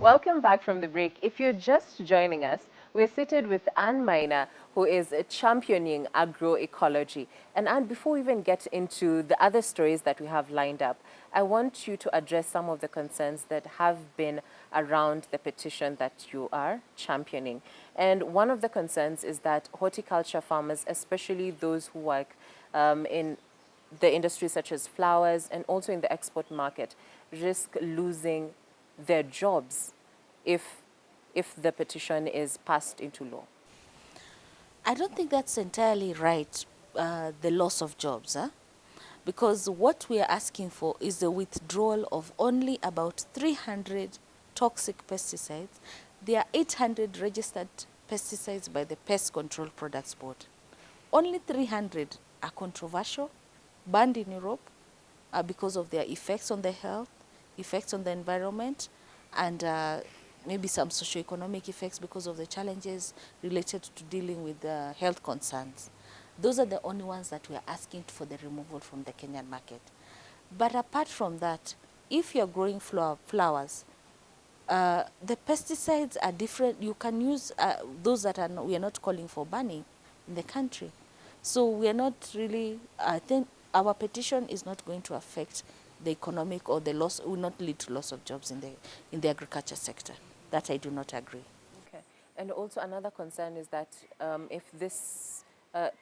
Welcome back from the break. If you're just joining us, we're seated with Anne Miner, who is championing agroecology. And Anne, before we even get into the other stories that we have lined up, I want you to address some of the concerns that have been around the petition that you are championing. And one of the concerns is that horticulture farmers, especially those who work in the industries such as flowers and also in the export market, risk losing their jobs if the petition is passed into law? I don't think that's entirely right, the loss of jobs, huh? Because what we are asking for is the withdrawal of only about 300 toxic pesticides. There are 800 registered pesticides by the Pest Control Products Board. Only 300 are controversial, banned in Europe because of their effects on the health, effects on the environment, and maybe some socioeconomic effects because of the challenges related to dealing with health concerns. Those are the only ones that we are asking for the removal from the Kenyan market. But apart from that, if you're growing flowers, the pesticides are different. You can use those that are not, we are not calling for banning in the country. So we are not really, I think our petition is not going to affect the economic or the loss, will not lead to loss of jobs in the agriculture sector. That I do not agree. Okay. And also another concern is that if this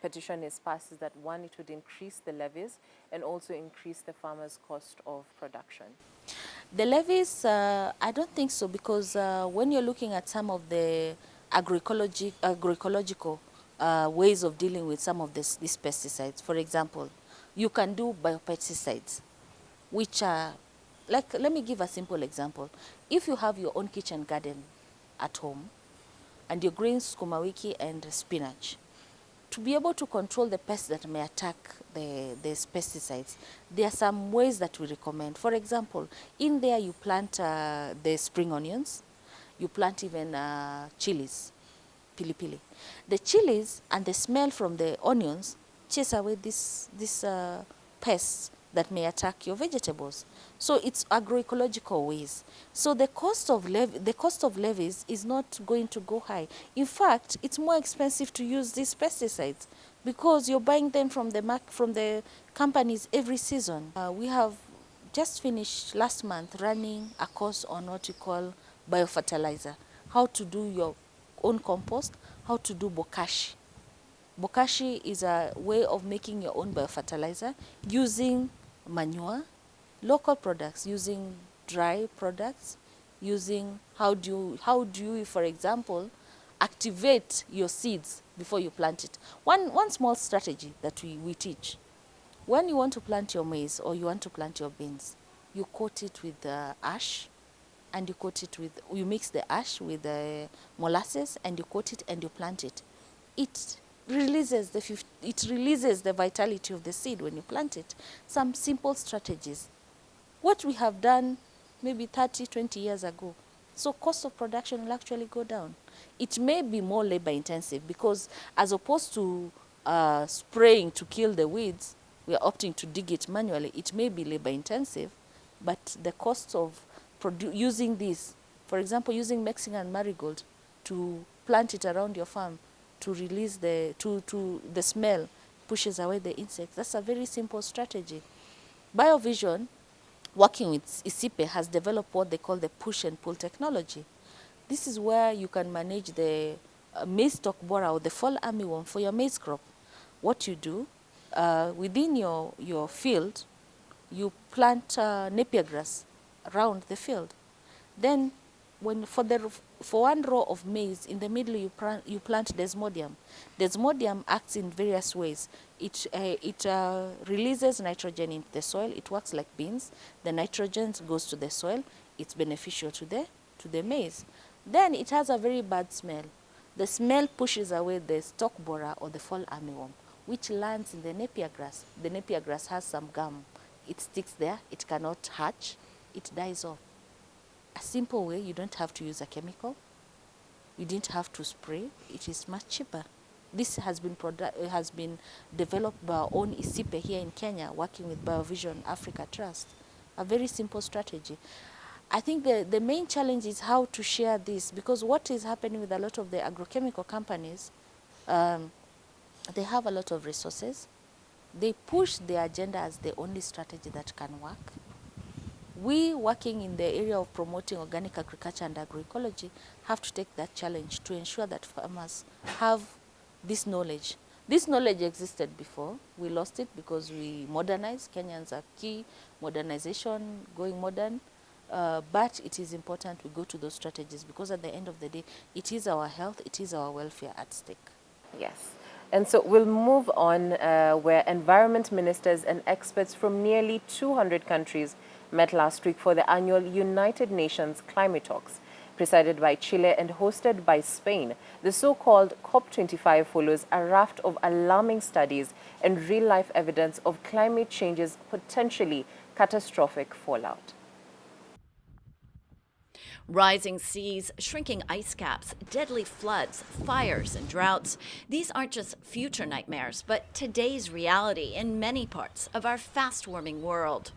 petition is passed, is that one, it would increase the levies and also increase the farmers' cost of production. The levies, I don't think so, because when you're looking at some of the agroecological ways of dealing with some of these pesticides, for example, you can do biopesticides, which are, like, let me give a simple example. If you have your own kitchen garden at home and you're growing sukuma wiki and spinach, to be able to control the pests that may attack these pesticides, there are some ways that we recommend. For example, in there you plant the spring onions, you plant even chilies, pili. The chilies and the smell from the onions chase away these pests that may attack your vegetables. So it's agroecological ways. So the cost of levies is not going to go high. In fact, it's more expensive to use these pesticides because you're buying them from the companies every season. We have just finished last month running a course on what you call biofertilizer, how to do your own compost, how to do bokashi. Bokashi is a way of making your own biofertilizer using manure, local products, using dry products, using how do you, for example, activate your seeds before you plant it. One small strategy that we teach. When you want to plant your maize or you want to plant your beans, you coat it with ash, and you mix the ash with the molasses, and you coat it and you plant it. It releases the vitality of the seed when you plant it. Some simple strategies. What we have done maybe 30, 20 years ago. So cost of production will actually go down. It may be more labor intensive because as opposed to spraying to kill the weeds, we are opting to dig it manually. It may be labor intensive, but the cost of using this, for example, using Mexican marigold to plant it around your farm, to release the smell, pushes away the insects. That's a very simple strategy. BioVision, working with ISIPE, has developed what they call the push and pull technology. This is where you can manage the maize stalk borer or the fall armyworm for your maize crop. What you do, within your field, you plant napier grass around the field. Then for one row of maize, in the middle you plant desmodium. Desmodium acts in various ways. It releases nitrogen into the soil. It works like beans. The nitrogen goes to the soil. It's beneficial to the maize. Then it has a very bad smell. The smell pushes away the stalk borer or the fall armyworm, which lands in the napier grass. The napier grass has some gum. It sticks there. It cannot hatch. It dies off. A simple way, you don't have to use a chemical. You didn't have to spray. It is much cheaper. This has been developed by our own ISIPE here in Kenya, working with BioVision Africa Trust. A very simple strategy. I think the main challenge is how to share this, because what is happening with a lot of the agrochemical companies, they have a lot of resources. They push their agenda as the only strategy that can work. We, working in the area of promoting organic agriculture and agroecology, have to take that challenge to ensure that farmers have this knowledge. This knowledge existed before. We lost it because we modernized. Kenyans are key, modernization, going modern. But it is important we go to those strategies, because at the end of the day, it is our health, it is our welfare at stake. Yes. And so we'll move on where environment ministers and experts from nearly 200 countries met last week for the annual United Nations Climate Talks, presided by Chile and hosted by Spain. The so-called COP25 follows a raft of alarming studies and real-life evidence of climate change's potentially catastrophic fallout. Rising seas, shrinking ice caps, deadly floods, fires, and droughts. These aren't just future nightmares, but today's reality in many parts of our fast-warming world.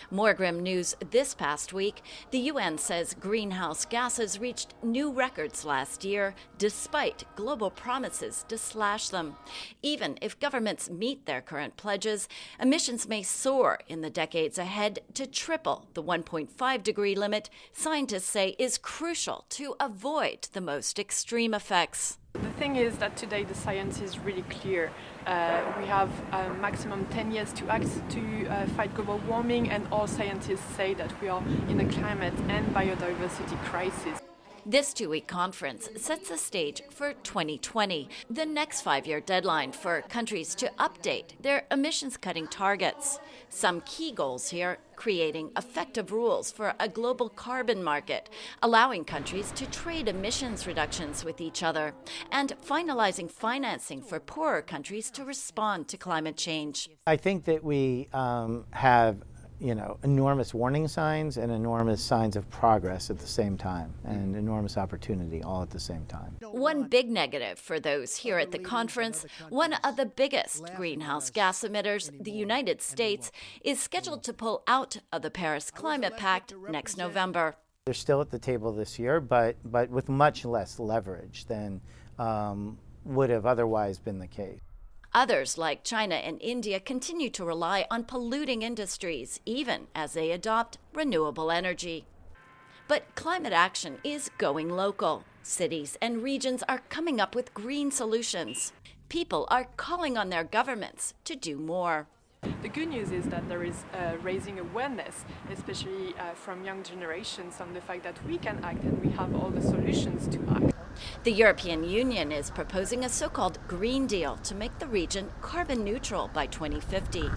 More grim news this past week. The UN says greenhouse gases reached new records last year, despite global promises to slash them. Even if governments meet their current pledges, emissions may soar in the decades ahead to triple the 1.5-degree limit scientists say is crucial to avoid the most extreme effects. The thing is that today the science is really clear. We have a maximum 10 years to act to fight global warming, and all scientists say that we are in a climate and biodiversity crisis. This two-week conference sets the stage for 2020, the next 5-year deadline for countries to update their emissions-cutting targets. Some key goals here: creating effective rules for a global carbon market, allowing countries to trade emissions reductions with each other, and finalizing financing for poorer countries to respond to climate change. I think that we have enormous warning signs and enormous signs of progress at the same time, and enormous opportunity all at the same time. One big negative for those here at the conference: one of the biggest greenhouse gas emitters, the United States, is scheduled to pull out of the Paris Climate Pact next November. They're still at the table this year, but with much less leverage than would have otherwise been the case. Others, like China and India, continue to rely on polluting industries, even as they adopt renewable energy. But climate action is going local. Cities and regions are coming up with green solutions. People are calling on their governments to do more. The good news is that there is raising awareness, especially from young generations, on the fact that we can act and we have all the solutions to act. The European Union is proposing a so-called Green Deal to make the region carbon neutral by 2050.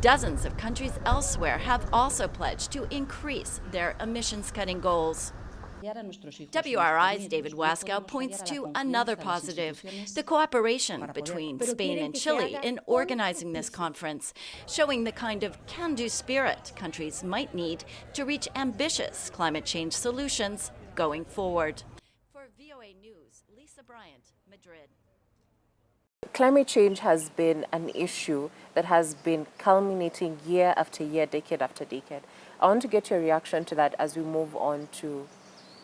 Dozens of countries elsewhere have also pledged to increase their emissions-cutting goals. WRI's David Waskow points to another positive: the cooperation between Spain and Chile in organizing this conference, showing the kind of can-do spirit countries might need to reach ambitious climate change solutions going forward. For VOA News, Lisa Bryant, Madrid. Climate change has been an issue that has been culminating year after year, decade after decade. I want to get your reaction to that as we move on to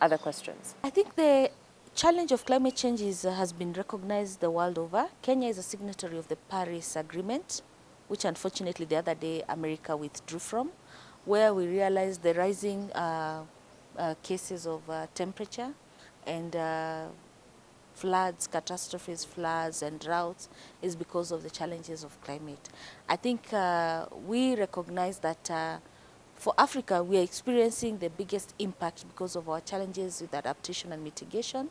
other questions. I think the challenge of climate change has been recognized the world over. Kenya is a signatory of the Paris Agreement, which unfortunately the other day America withdrew from, where we realized the rising cases of temperature and floods, catastrophes, floods and droughts is because of the challenges of climate. I think we recognize that for Africa, we are experiencing the biggest impact because of our challenges with adaptation and mitigation,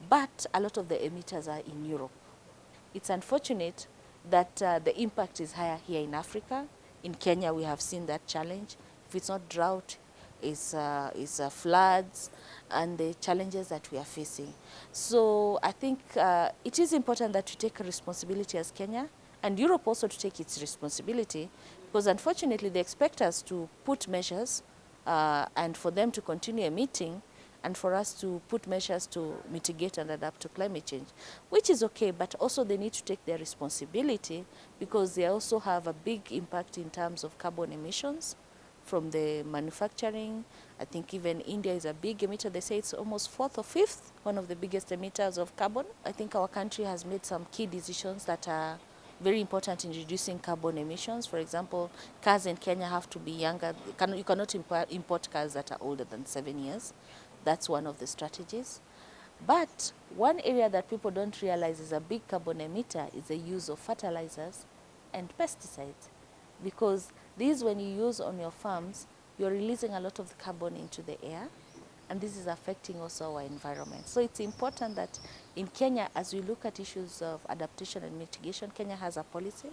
but a lot of the emitters are in Europe. It's unfortunate that the impact is higher here in Africa. In Kenya, we have seen that challenge. If it's not drought, it's floods and the challenges that we are facing. So I think it is important that we take a responsibility as Kenya, and Europe also to take its responsibility, because unfortunately they expect us to put measures and for them to continue emitting and for us to put measures to mitigate and adapt to climate change, which is okay, but also they need to take their responsibility because they also have a big impact in terms of carbon emissions from the manufacturing. I think even India is a big emitter. They say it's almost fourth or fifth, one of the biggest emitters of carbon. I think our country has made some key decisions that are very important in reducing carbon emissions. For example, cars in Kenya have to be younger. You cannot import cars that are older than 7 years. That's one of the strategies. But one area that people don't realize is a big carbon emitter is the use of fertilizers and pesticides. Because these, when you use on your farms, you're releasing a lot of the carbon into the air, and this is affecting also our environment. So it's important that in Kenya, as we look at issues of adaptation and mitigation, Kenya has a policy.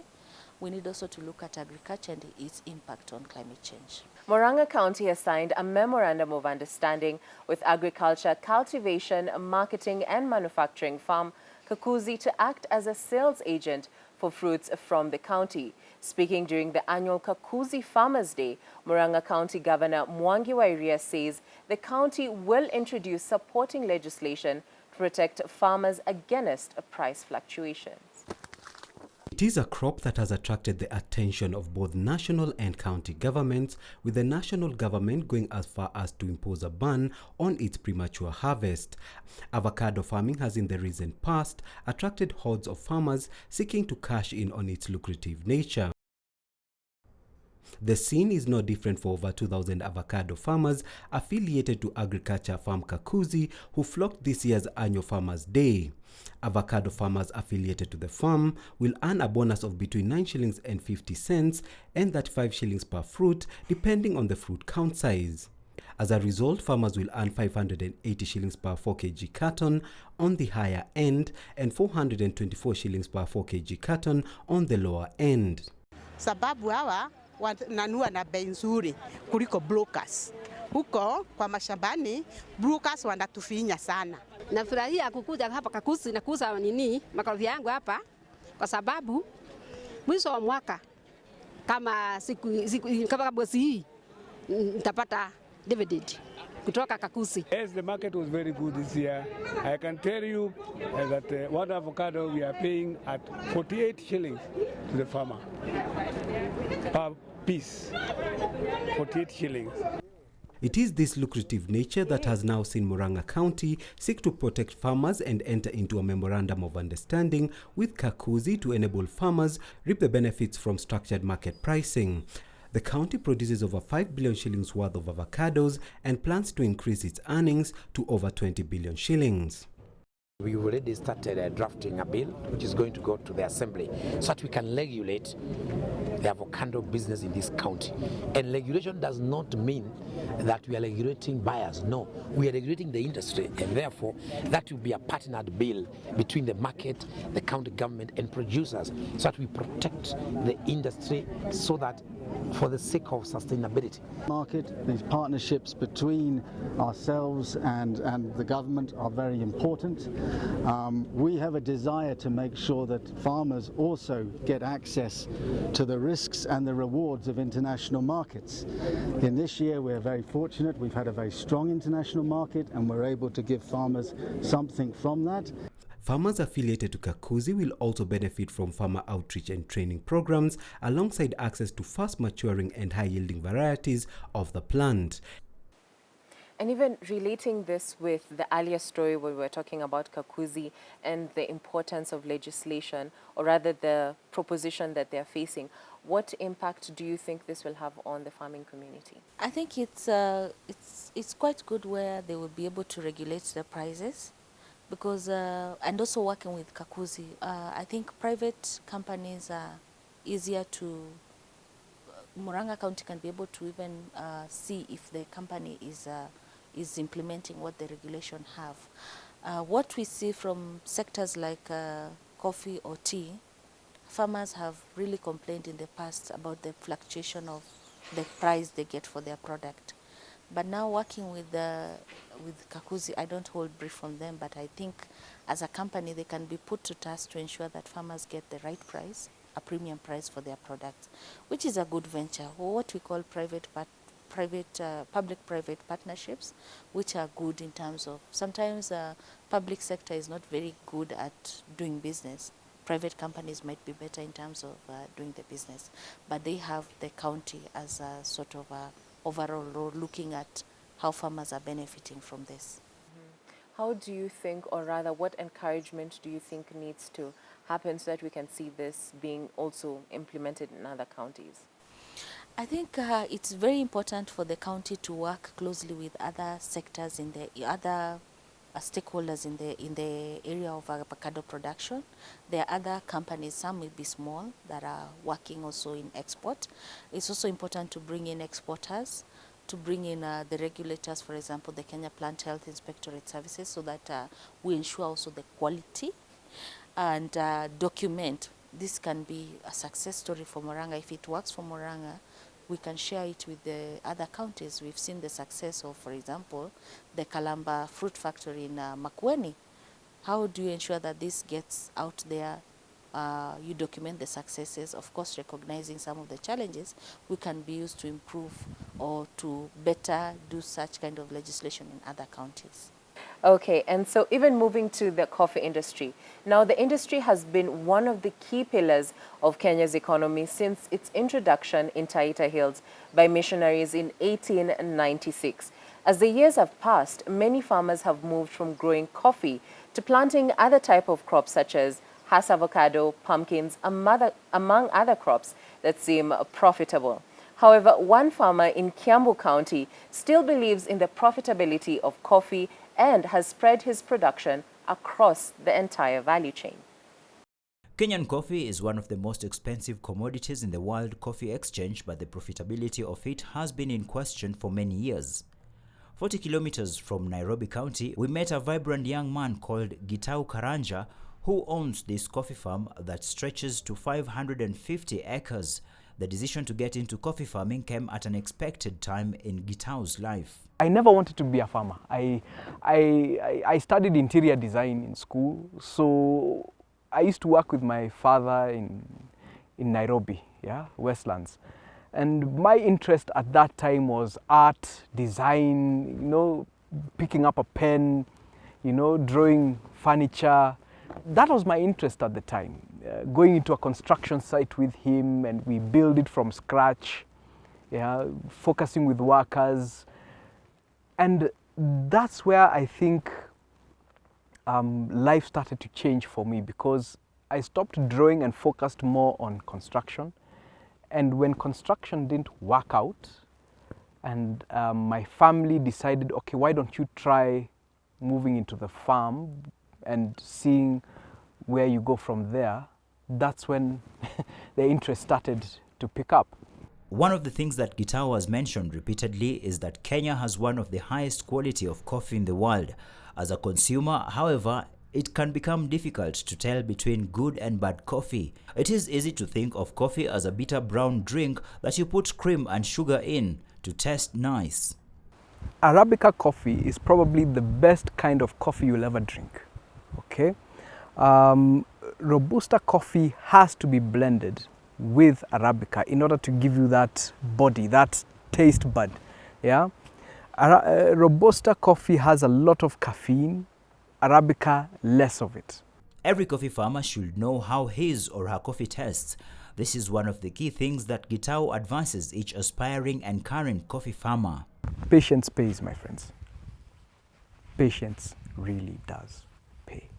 We need also to look at agriculture and its impact on climate change. Murang'a County has signed a memorandum of understanding with agriculture, cultivation, marketing and manufacturing firm Kakuzi to act as a sales agent for fruits from the county. Speaking during the annual Kakuzi Farmers Day, Murang'a County Governor Mwangi wa Iria says the county will introduce supporting legislation to protect farmers against price fluctuations. It is a crop that has attracted the attention of both national and county governments, with the national government going as far as to impose a ban on its premature harvest. Avocado farming has in the recent past attracted hordes of farmers seeking to cash in on its lucrative nature. The scene is no different for over 2,000 avocado farmers affiliated to agriculture farm Kakuzi who flocked this year's annual Farmers Day. Avocado farmers affiliated to the farm will earn a bonus of between 9 shillings and 50 cents and 35 shillings per fruit, depending on the fruit count size. As a result, farmers will earn 580 shillings per 4 kg carton on the higher end and 424 shillings per 4 kg carton on the lower end. Sababu hawa wananua na bei nzuri kuliko brokers. Huko kwa mashambani brokers wanatufinya sana. Nafurahia kukuja hapa Kakuzi na kuuza makorofia yangu hapa kwa sababu mwisho wa mwaka kama kama mwezi hii nitapata dividend kutoka Kakuzi. Yes, the market was very good this year. I can tell you that one avocado we are paying at 48 shillings to the farmer per piece. 48 shillings. It is this lucrative nature that has now seen Murang'a County seek to protect farmers and enter into a memorandum of understanding with Kakuzi to enable farmers reap the benefits from structured market pricing. The county produces over 5 billion shillings worth of avocados and plans to increase its earnings to over 20 billion shillings. We already started drafting a bill which is going to go to the assembly so that we can regulate the avocado business in this county. And regulation does not mean that we are regulating buyers. No, we are regulating the industry, and therefore that will be a partnered bill between the market, the county government and producers so that we protect the industry so that for the sake of sustainability. These partnerships between ourselves and the government are very important. We have a desire to make sure that farmers also get access to the risks and the rewards of international markets. In this year we're very fortunate, we've had a very strong international market and we're able to give farmers something from that. Farmers affiliated to Kakuzi will also benefit from farmer outreach and training programs alongside access to fast maturing and high yielding varieties of the plant. And even relating this with the earlier story where we were talking about Kakuzi and the importance of legislation, or rather the proposition that they're facing, what impact do you think this will have on the farming community? I think it's quite good where they will be able to regulate the prices. Because and also working with Kakuzi, I think private companies are easier to. Murang'a County can be able to even see if the company is implementing what the regulation have. What we see from sectors like coffee or tea, farmers have really complained in the past about the fluctuation of the price they get for their product. But now working with Kakuzi, I don't hold brief from them, but I think as a company they can be put to task to ensure that farmers get the right price, a premium price for their products, which is a good venture, or what we call public-private partnerships, which are good in terms of, sometimes public sector is not very good at doing business. Private companies might be better in terms of doing the business, but they have the county as a sort of a overall, or looking at how farmers are benefiting from this. How do you think, or rather, what encouragement do you think needs to happen so that we can see this being also implemented in other counties? I think it's very important for the county to work closely with other sectors in the other stakeholders in the area of avocado production. There are other companies, some will be small, that are working also in export. It's also important to bring in exporters, to bring in the regulators, for example, the Kenya Plant Health Inspectorate Services, so that we ensure also the quality and document. This can be a success story for Murang'a. If it works for Murang'a, we can share it with the other counties. We've seen the success of, for example, the Kalamba fruit factory in Makueni. How do you ensure that this gets out there? You document the successes, of course, recognizing some of the challenges we can be used to improve or to better do such kind of legislation in other counties. Okay, and so even moving to the coffee industry. Now, the industry has been one of the key pillars of Kenya's economy since its introduction in Taita Hills by missionaries in 1896. As the years have passed, many farmers have moved from growing coffee to planting other type of crops such as Hass avocado, pumpkins, among other crops that seem profitable. However, one farmer in Kiambu County still believes in the profitability of coffee and has spread his production across the entire value chain. Kenyan coffee is one of the most expensive commodities in the World Coffee Exchange, but the profitability of it has been in question for many years. 40 kilometers from Nairobi County, we met a vibrant young man called Gitau Karanja, who owns this coffee farm that stretches to 550 acres. The decision to get into coffee farming came at an expected time in Gitau's life. I never wanted to be a farmer. I studied interior design in school, so I used to work with my father in Nairobi, Westlands. And my interest at that time was art, design, picking up a pen, drawing furniture. That was my interest at the time. Going into a construction site with him, and we build it from scratch, focusing with workers. And that's where I think life started to change for me, because I stopped drawing and focused more on construction. And when construction didn't work out, and my family decided, okay, why don't you try moving into the farm and seeing where you go from there, that's when the interest started to pick up. One of the things that Gitau has mentioned repeatedly is that Kenya has one of the highest quality of coffee in the world. As a consumer, however, it can become difficult to tell between good and bad coffee. It is easy to think of coffee as a bitter brown drink that you put cream and sugar in to taste nice. Arabica coffee is probably the best kind of coffee you'll ever drink, okay? Robusta coffee has to be blended with Arabica in order to give you that body, that taste bud, Robusta coffee has a lot of caffeine, Arabica less of it. Every coffee farmer should know how his or her coffee tastes. This is one of the key things that Gitau advises each aspiring and current coffee farmer. Patience pays, my friends. Patience really does pay.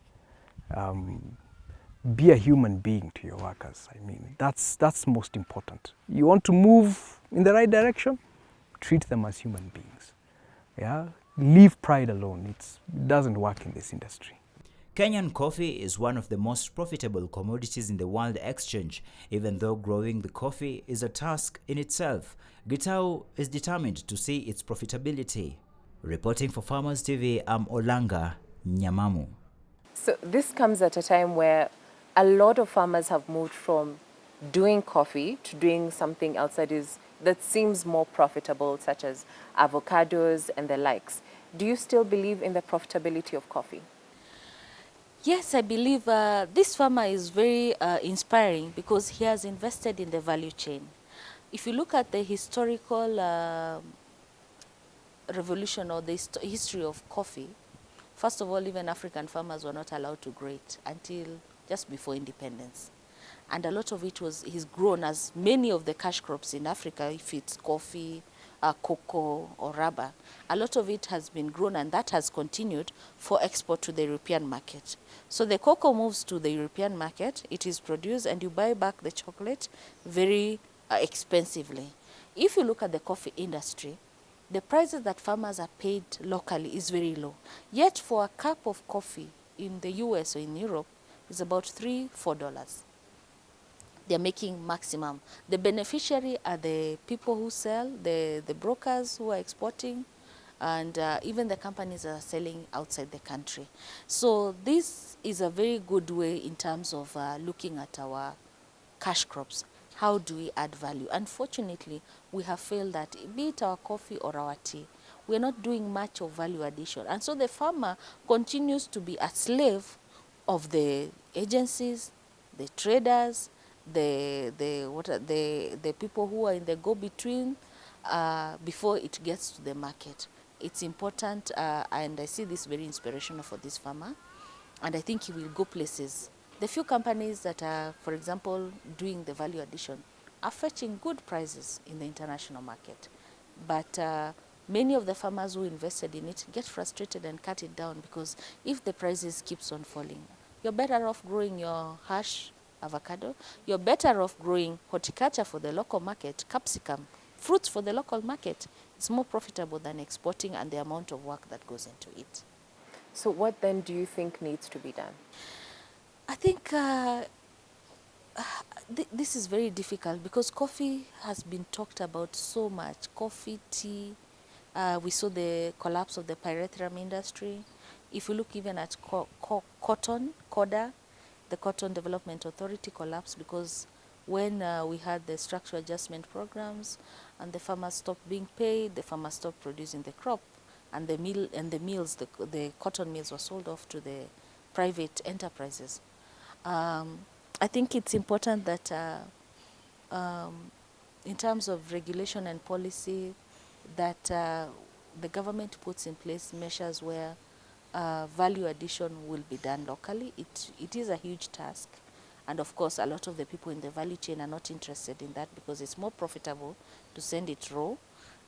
Be a human being to your workers. I mean, that's most important. You want to move in the right direction? Treat them as human beings. Leave pride alone. It doesn't work in this industry. Kenyan coffee is one of the most profitable commodities in the world exchange. Even though growing the coffee is a task in itself, Gitau is determined to see its profitability. Reporting for Farmers TV, I'm Olanga Nyamamu. So this comes at a time where a lot of farmers have moved from doing coffee to doing something else that seems more profitable, such as avocados and the likes. Do you still believe in the profitability of coffee? Yes, I believe this farmer is very inspiring because he has invested in the value chain. If you look at the historical revolution or the history of coffee, first of all, even African farmers were not allowed to grow it until just before independence. And a lot of it he's grown, as many of the cash crops in Africa, if it's coffee, cocoa or rubber. A lot of it has been grown, and that has continued for export to the European market. So the cocoa moves to the European market, it is produced, and you buy back the chocolate very expensively. If you look at the coffee industry, the prices that farmers are paid locally is very low. Yet for a cup of coffee in the US or in Europe is about $3–4. They're making maximum. The beneficiary are the people who sell, the brokers who are exporting, and even the companies that are selling outside the country. So this is a very good way in terms of looking at our cash crops. How do we add value? Unfortunately, we have failed that, be it our coffee or our tea. We're not doing much of value addition. And so the farmer continues to be a slave of the agencies, the traders, the people who are in the go-between before it gets to the market. It's important, and I see this very inspirational for this farmer, and I think he will go places. The few companies that are, for example, doing the value addition are fetching good prices in the international market. But many of the farmers who invested in it get frustrated and cut it down, because if the prices keeps on falling, you're better off growing your hash avocado, you're better off growing horticulture for the local market, capsicum, fruits for the local market. It's more profitable than exporting and the amount of work that goes into it. So what then do you think needs to be done? I think this is very difficult, because coffee has been talked about so much. Coffee, tea, we saw the collapse of the pyrethrum industry. If you look even at cotton, CODA, the Cotton Development Authority collapsed because when we had the structural adjustment programs and the farmers stopped being paid, the farmers stopped producing the crop, and the cotton mills were sold off to the private enterprises. I think it's important that in terms of regulation and policy, that the government puts in place measures where value addition will be done locally. It is a huge task, and of course a lot of the people in the value chain are not interested in that, because it's more profitable to send it raw.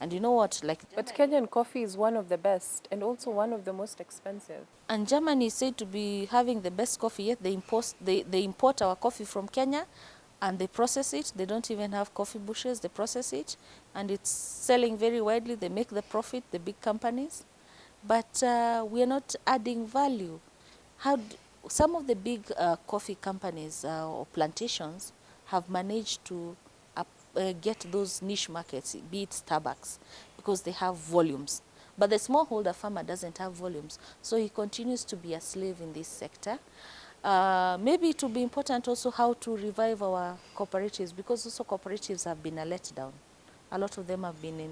And you know what, but Kenyan coffee is one of the best and also one of the most expensive. And Germany is said to be having the best coffee, yet they import our coffee from Kenya, and they process it. They don't even have coffee bushes, they process it, and it's selling very widely. They make the profit, the big companies, but we are not adding value. Some of the big coffee companies or plantations have managed to get those niche markets, be it Starbucks, because they have volumes. But the smallholder farmer doesn't have volumes, so he continues to be a slave in this sector. Maybe it will be important also how to revive our cooperatives, because also cooperatives have been a letdown. A lot of them have been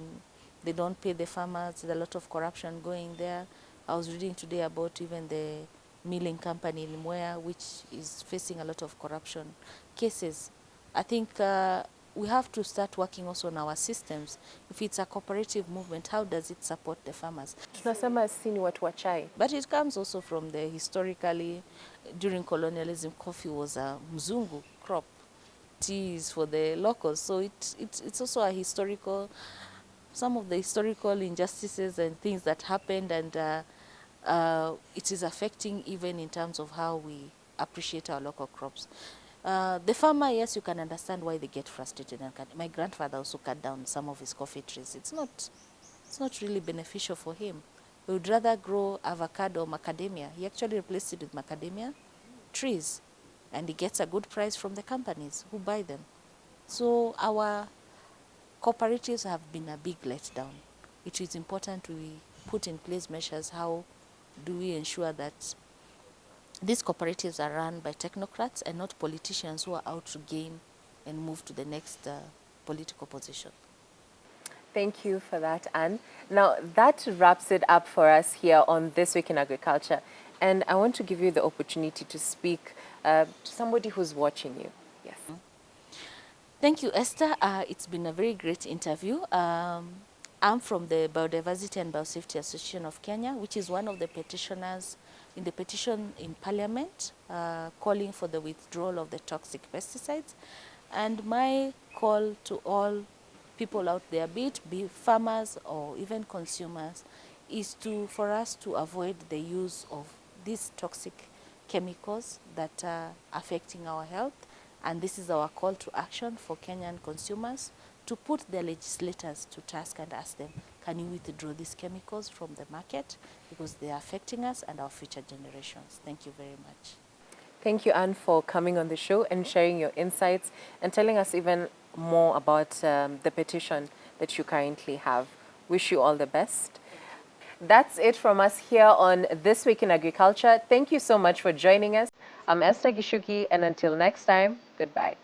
they don't pay the farmers, there's a lot of corruption going there. I was reading today about even the milling company in Mwea, which is facing a lot of corruption cases. I think we have to start working also on our systems. If it's a cooperative movement, how does it support the farmers? Tunasema sisi ni watu wa chai. But it comes also from the historically, during colonialism, coffee was a mzungu crop. Tea is for the locals. So it's also a historical, some of the historical injustices and things that happened, and it is affecting even in terms of how we appreciate our local crops. The farmer, yes, you can understand why they get frustrated. And my grandfather also cut down some of his coffee trees. It's not really beneficial for him. He would rather grow avocado or macadamia. He actually replaced it with macadamia trees, and he gets a good price from the companies who buy them. So our cooperatives have been a big letdown. It is important we put in place measures. How do we ensure that these cooperatives are run by technocrats and not politicians who are out to gain and move to the next political position? Thank you for that, Anne. Now, that wraps it up for us here on This Week in Agriculture. And I want to give you the opportunity to speak to somebody who's watching you. Yes. Thank you, Esther. It's been a very great interview. I'm from the Biodiversity and Biosafety Association of Kenya, which is one of the petitioners in the petition in Parliament calling for the withdrawal of the toxic pesticides. And my call to all people out there, be farmers or even consumers, is for us to avoid the use of these toxic chemicals that are affecting our health. And this is our call to action for Kenyan consumers, to put their legislators to task and ask them, can you withdraw these chemicals from the market, because they are affecting us and our future generations. Thank you very much. Thank you, Anne, for coming on the show and sharing your insights and telling us even more about the petition that you currently have. Wish you all the best. That's it from us here on This Week in Agriculture. Thank you so much for joining us. I'm Esther Gishuki, and until next time, goodbye.